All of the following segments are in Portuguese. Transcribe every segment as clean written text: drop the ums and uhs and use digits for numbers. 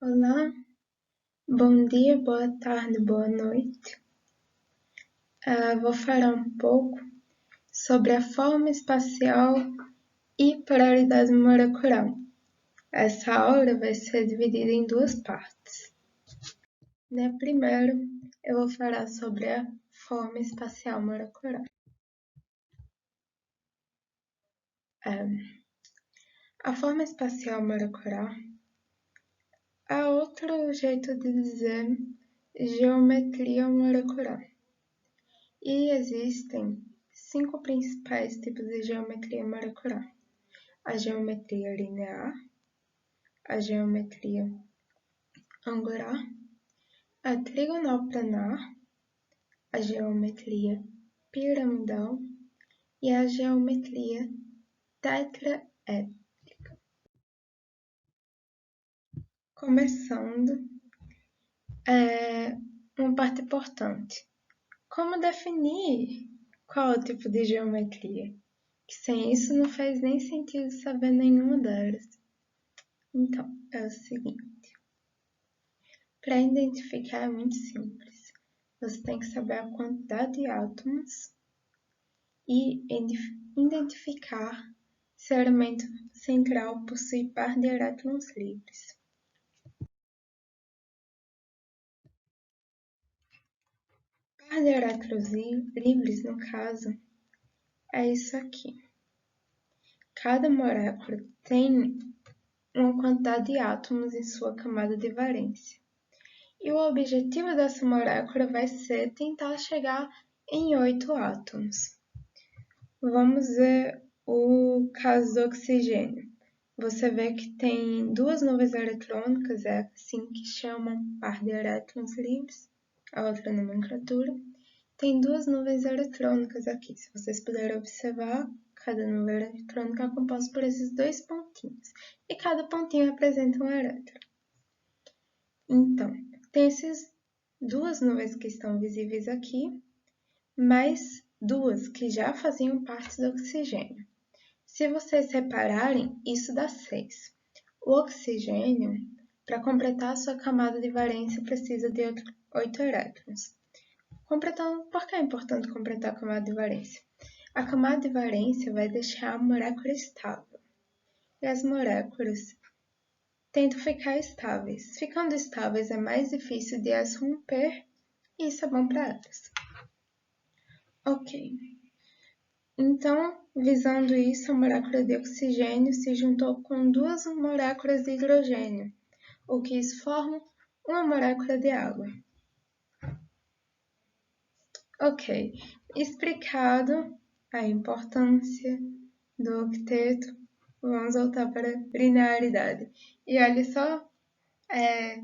Olá, bom dia, boa tarde, boa noite. Vou falar um pouco sobre a forma espacial e polaridade molecular. Essa aula vai ser dividida em duas partes. Primeiro, eu vou falar sobre a forma espacial molecular. A forma espacial molecular é outro jeito de dizer geometria molecular. E existem 5 principais tipos de geometria molecular: a geometria linear, a geometria angular, a trigonoplanar, a geometria piramidal e a geometria tetraédrica. Começando, uma parte importante. Como definir qual tipo de geometria? Que sem isso não faz nem sentido saber nenhuma delas. Então, é o seguinte. Para identificar é muito simples. Você tem que saber a quantidade de átomos e identificar se o elemento central possui par de elétrons livres. Par de elétrons livres, no caso, é isso aqui. Cada molécula tem uma quantidade de átomos em sua camada de valência. E o objetivo dessa molécula vai ser tentar chegar em 8 átomos. Vamos ver o caso do oxigênio. Você vê que tem duas nuvens eletrônicas, é assim que chamam par de elétrons livres, a outra nomenclatura. Tem duas nuvens eletrônicas aqui. Se vocês puderem observar, cada nuvem eletrônica é composta por esses dois pontinhos. E cada pontinho representa um elétron. Então, tem essas duas nuvens que estão visíveis aqui, mais duas que já faziam parte do oxigênio. Se vocês repararem, isso dá 6. O oxigênio, para completar a sua camada de valência, precisa de 8 elétrons. Por que é importante completar a camada de valência? A camada de valência vai deixar a molécula estável. E as moléculas tentam ficar estáveis. Ficando estáveis é mais difícil de as romper e isso é bom para elas. Ok. Então, visando isso, a molécula de oxigênio se juntou com duas moléculas de hidrogênio, o que isso forma uma molécula de água. Ok, explicado a importância do octeto, vamos voltar para a linearidade. E olha só,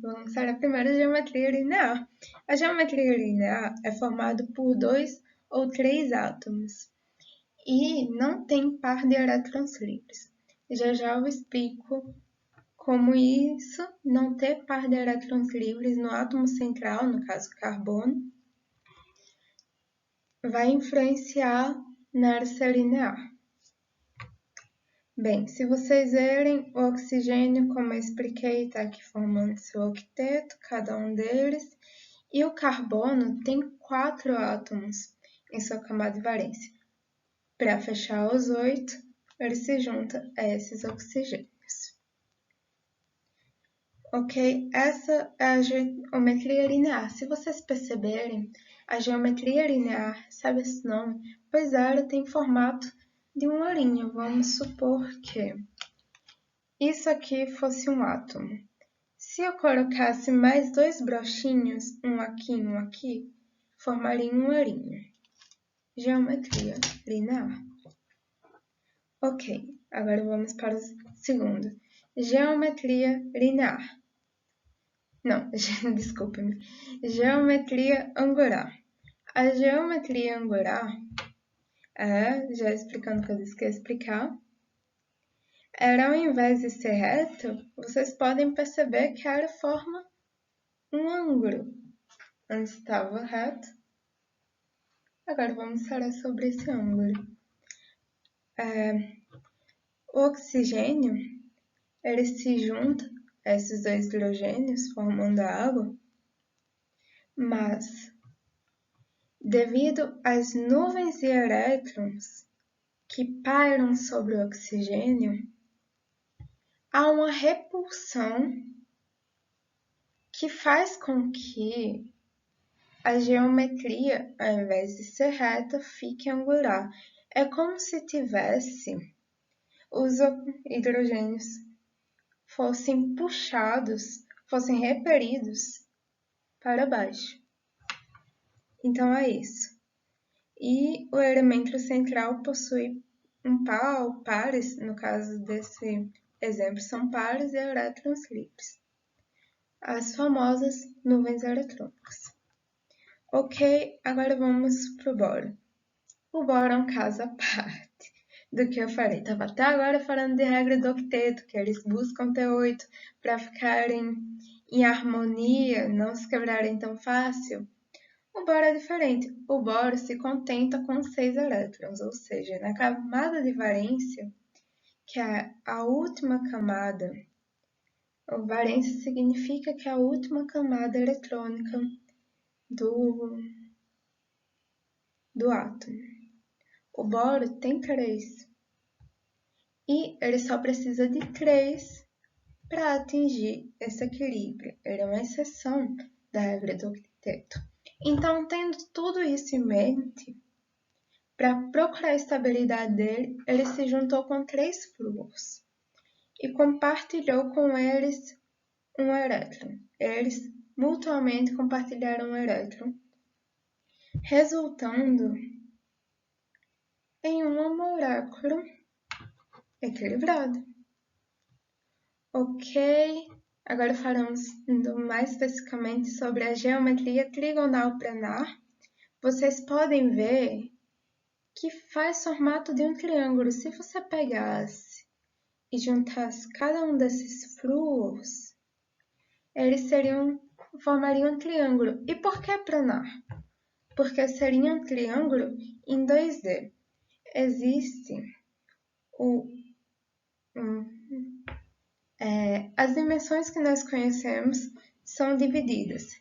vamos para a primeira geometria linear. A geometria linear é formada por 2 ou 3 átomos e não tem par de elétrons livres. Já eu explico como isso não ter par de elétrons livres no átomo central, no caso carbono, vai influenciar nessa linear. Bem, se vocês verem o oxigênio, como eu expliquei, está aqui formando seu octeto, cada um deles, e o carbono tem 4 átomos em sua camada de valência. Para fechar os 8, ele se junta a esses oxigênios. Ok? Essa é a geometria linear. Se vocês perceberem, a geometria linear recebe esse nome, pois ela tem formato de uma linha. Vamos supor que isso aqui fosse um átomo. Se eu colocasse mais 2 brochinhos, um aqui, formaria uma linha. Geometria linear. Ok, agora vamos para o segundo. Geometria linear. Não, desculpe-me. Geometria angular. A geometria angular já explicando o que eu disse que ia explicar, ela, ao invés de ser reto, vocês podem perceber que ela forma um ângulo. Antes estava reto. Agora vamos falar sobre esse ângulo. O oxigênio, ele se junta esses dois hidrogênios formando a água, mas devido às nuvens de elétrons que pairam sobre o oxigênio, há uma repulsão que faz com que a geometria, ao invés de ser reta, fique angular. É como se tivesse os hidrogênios fossem puxados, fossem repelidos para baixo. Então é isso. E o elemento central possui um par ou pares, no caso desse exemplo, são pares e elétrons livres. As famosas nuvens eletrônicas. Ok, agora vamos para o bóron. O bóron é um caso à parte do que eu falei. Estava até agora falando de regra do octeto, que eles buscam ter 8 para ficarem em harmonia, não se quebrarem tão fácil. O bóron é diferente. O bóron se contenta com 6 elétrons, ou seja, na camada de valência, que é a última camada. O valência significa que é a última camada eletrônica do átomo. O bóron tem 3. E ele só precisa de 3 para atingir esse equilíbrio. Ele é uma exceção da regra do octeto. Então, tendo tudo isso em mente, para procurar a estabilidade dele, ele se juntou com 3 flúors e compartilhou com eles um elétron. Eles mutuamente compartilharam um elétron, resultando em uma molécula equilibrada. Ok, agora falamos mais especificamente sobre a geometria trigonal planar. Vocês podem ver que faz formato de um triângulo. Se você pegasse e juntasse cada um desses flúors, eles formariam um triângulo. E por que planar? Porque seria um triângulo em 2D. Existe as dimensões que nós conhecemos são divididas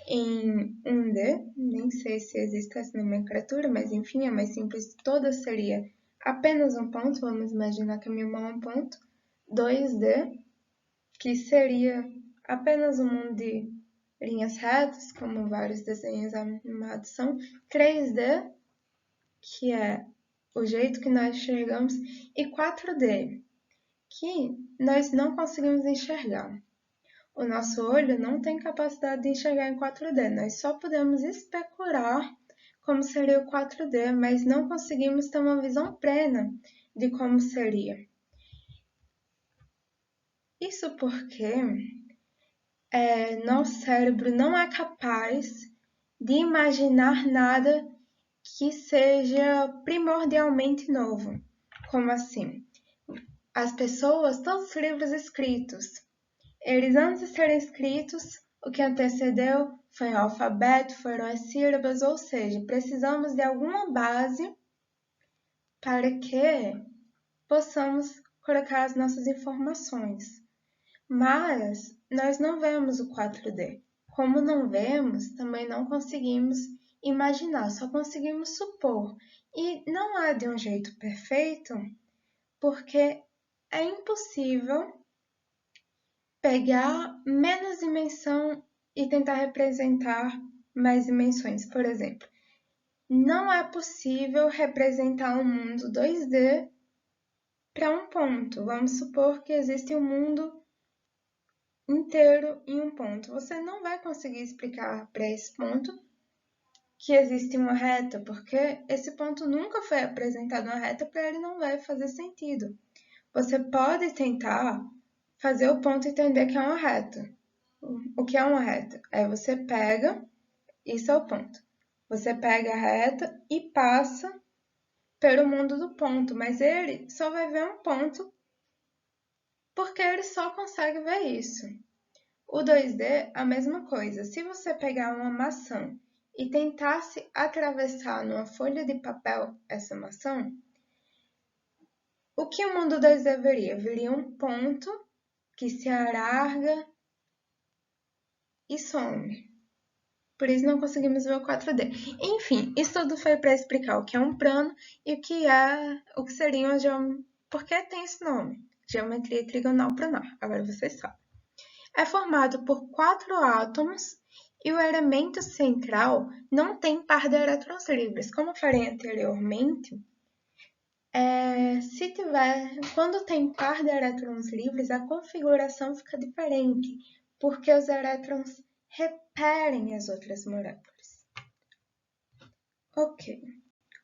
em 1D, nem sei se existe essa nomenclatura, mas enfim, é mais simples, toda seria apenas um ponto, vamos imaginar que a minha mão é um ponto. 2D, que seria apenas um mundo de linhas retas, como vários desenhos animados são. 3D, que é o jeito que nós enxergamos, e 4D, que nós não conseguimos enxergar. O nosso olho não tem capacidade de enxergar em 4D, nós só podemos especular como seria o 4D, mas não conseguimos ter uma visão plena de como seria. Isso porque nosso cérebro não é capaz de imaginar nada que seja primordialmente novo. Como assim? As pessoas, todos os livros escritos, eles antes de serem escritos, o que antecedeu foi o alfabeto, foram as sílabas, ou seja, precisamos de alguma base para que possamos colocar as nossas informações. Mas nós não vemos o 4D. Como não vemos, também não conseguimos imaginar, só conseguimos supor. E não é de um jeito perfeito, porque é impossível pegar menos dimensão e tentar representar mais dimensões. Por exemplo, não é possível representar um mundo 2D para um ponto. Vamos supor que existe um mundo inteiro em um ponto. Você não vai conseguir explicar para esse ponto que existe uma reta, porque esse ponto nunca foi apresentado uma reta, para ele não vai fazer sentido. Você pode tentar fazer o ponto entender que é uma reta. O que é uma reta? Aí você pega, isso é o ponto. Você pega a reta e passa pelo mundo do ponto, mas ele só vai ver um ponto porque ele só consegue ver isso. O 2D, a mesma coisa. Se você pegar uma maçã e tentasse atravessar numa folha de papel essa maçã, o que o mundo 2D veria? Veria um ponto que se alarga e some. Por isso não conseguimos ver o 4D. Enfim, isso tudo foi para explicar o que é um plano e o que seria uma geometria. Por que tem esse nome? Geometria trigonal planar. Agora vocês sabem. É formado por 4 átomos e o elemento central não tem par de elétrons livres. Como eu falei anteriormente, quando tem par de elétrons livres, a configuração fica diferente, porque os elétrons repelem as outras moléculas. Ok,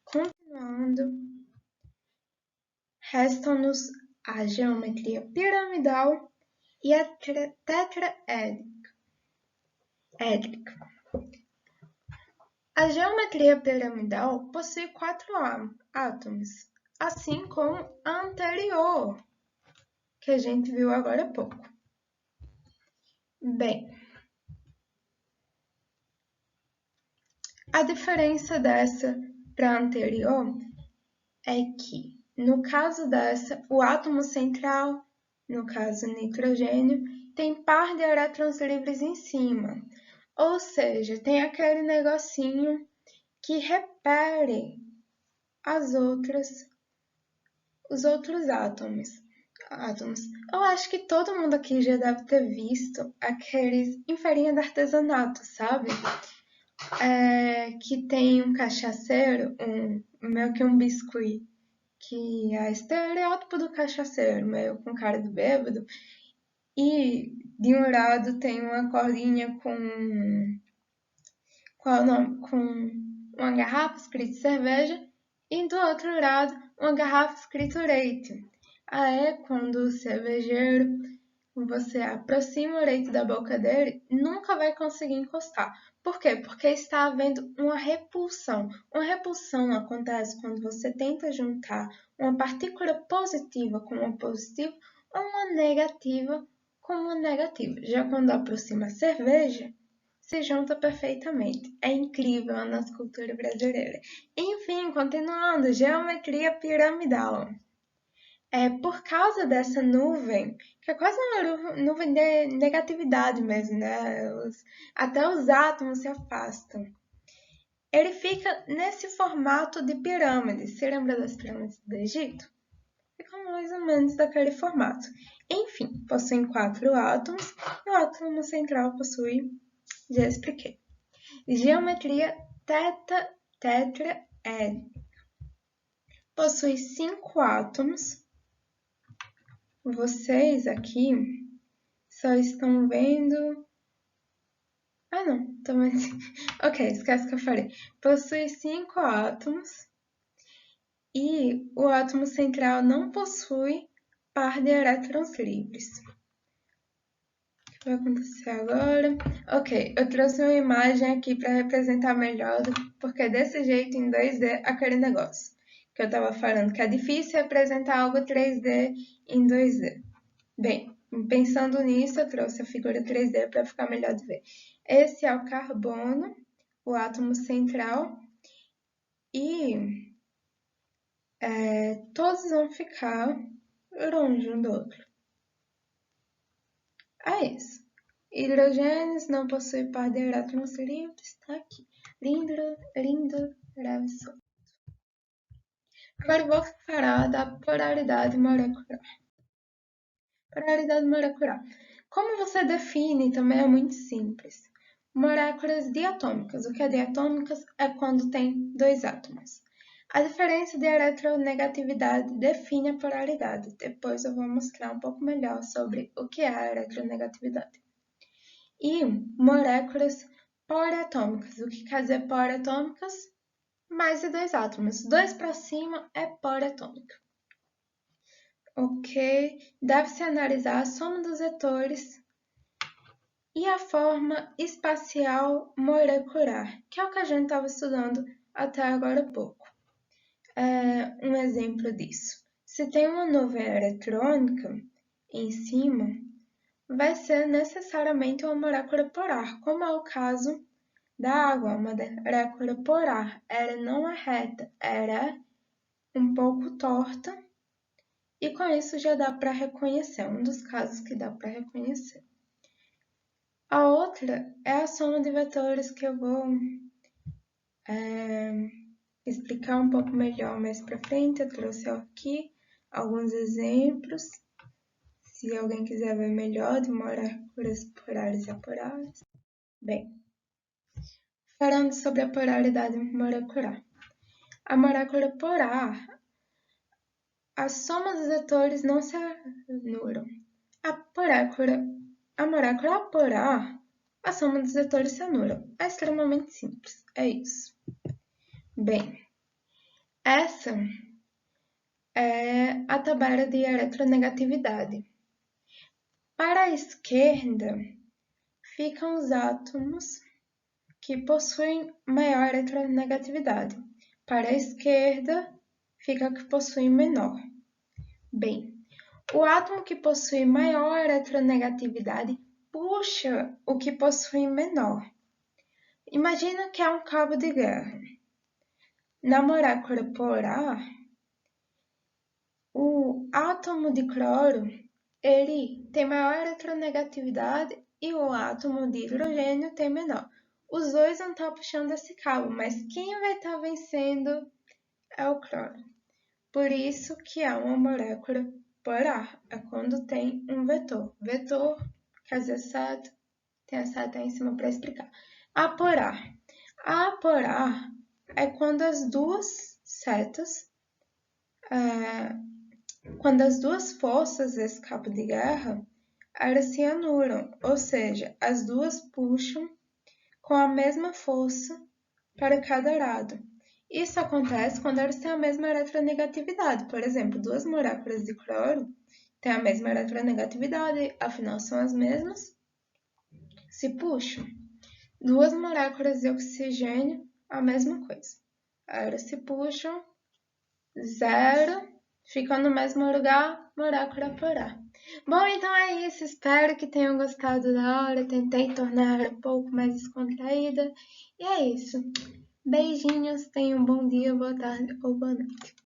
continuando, restam-nos a geometria piramidal e a tetraédrica. A geometria piramidal possui 4 átomos, assim como a anterior, que a gente viu agora há pouco. Bem, a diferença dessa para a anterior é que, no caso dessa, o átomo central, no caso nitrogênio, tem par de elétrons livres em cima. Ou seja, tem aquele negocinho que repele os outros átomos. Eu acho que todo mundo aqui já deve ter visto aqueles em feirinha de artesanato, sabe? Que tem um cachaceiro, meio que um biscuit, que é estereótipo do cachaceiro, meio com cara de bêbado, e de um lado tem uma cordinha qual é o nome? Com uma garrafa escrito cerveja e do outro lado uma garrafa escrito leite. Aí quando o cervejeiro, você aproxima o leite da boca dele, nunca vai conseguir encostar. Por quê? Porque está havendo uma repulsão. Uma repulsão acontece quando você tenta juntar uma partícula positiva com uma positiva ou uma negativa com uma negativa. Já quando aproxima a cerveja, se junta perfeitamente. É incrível a nossa cultura brasileira. Enfim, continuando, geometria piramidal. Por causa dessa nuvem, que é quase uma nuvem de negatividade mesmo, né? Até os átomos se afastam. Ele fica nesse formato de pirâmide. Se lembra das pirâmides do Egito? Fica mais ou menos daquele formato. Enfim, possuem 4 átomos e o átomo central possui, já expliquei. Geometria tetraédrica. Possui 5 átomos. Vocês aqui só estão vendo... Ah, não, também... Ok, esquece que eu falei. Possui 5 átomos e o átomo central não possui par de elétrons livres. O que vai acontecer agora? Ok, eu trouxe uma imagem aqui para representar melhor, porque desse jeito em 2D, aquele negócio que eu estava falando, que é difícil representar algo 3D em 2D. Bem, pensando nisso, eu trouxe a figura 3D para ficar melhor de ver. Esse é o carbono, o átomo central, e todos vão ficar longe um do outro. É isso. Hidrogênios não possuem par de elétrons livres, tá aqui. Lindo, leve solto. Agora vou falar da polaridade molecular. Polaridade molecular. Como você define também é muito simples. Moléculas diatômicas. O que é diatômicas é quando tem 2 átomos. A diferença de eletronegatividade define a polaridade. Depois eu vou mostrar um pouco melhor sobre o que é a eletronegatividade. E moléculas poliatômicas. O que quer dizer poliatômicas? Mais de 2 átomos. 2 para cima é poliatômica. Ok, deve-se analisar a soma dos vetores e a forma espacial molecular, que é o que a gente estava estudando até agora há pouco. Um exemplo disso. Se tem uma nuvem eletrônica em cima, vai ser necessariamente uma molécula polar, como é o caso da água, uma molécula polar. Ela não é reta, ela é um pouco torta E com isso já dá para reconhecer, um dos casos que dá para reconhecer. A outra é a soma de vetores, que eu vou explicar um pouco melhor mais para frente. Eu trouxe aqui alguns exemplos, se alguém quiser ver melhor, de moléculas polares e apolares. Bem, falando sobre a polaridade molecular. A molécula polar, a soma dos vetores não se anulam. A molécula polar, a soma dos vetores se anula. É extremamente simples, é isso. Bem, essa é a tabela de eletronegatividade. Para a esquerda, ficam os átomos que possuem maior eletronegatividade. Para a esquerda, fica que possuem menor. Bem, o átomo que possui maior eletronegatividade puxa o que possui menor. Imagina que é um cabo de guerra. Na molécula polar, o átomo de cloro ele tem maior eletronegatividade e o átomo de hidrogênio tem menor. Os dois vão estar puxando esse cabo, mas quem vai estar vencendo é o cloro. Por isso que é uma molécula polar, é quando tem um vetor. Vetor quer dizer seta, tem a seta aí em cima para explicar. Aporar. Aporar é quando as duas setas, quando as duas forças desse cabo de guerra, elas se anulam, ou seja, as duas puxam com a mesma força para cada lado. Isso acontece quando elas têm a mesma eletronegatividade. Por exemplo, duas moléculas de cloro têm a mesma eletronegatividade, afinal são as mesmas, se puxam. Duas moléculas de oxigênio, a mesma coisa. Elas se puxam, zero, ficam no mesmo lugar, molécula polar. Bom, então é isso. Espero que tenham gostado da aula. Tentei tornar ela um pouco mais descontraída. E é isso. Beijinhos, tenham um bom dia, boa tarde ou boa noite.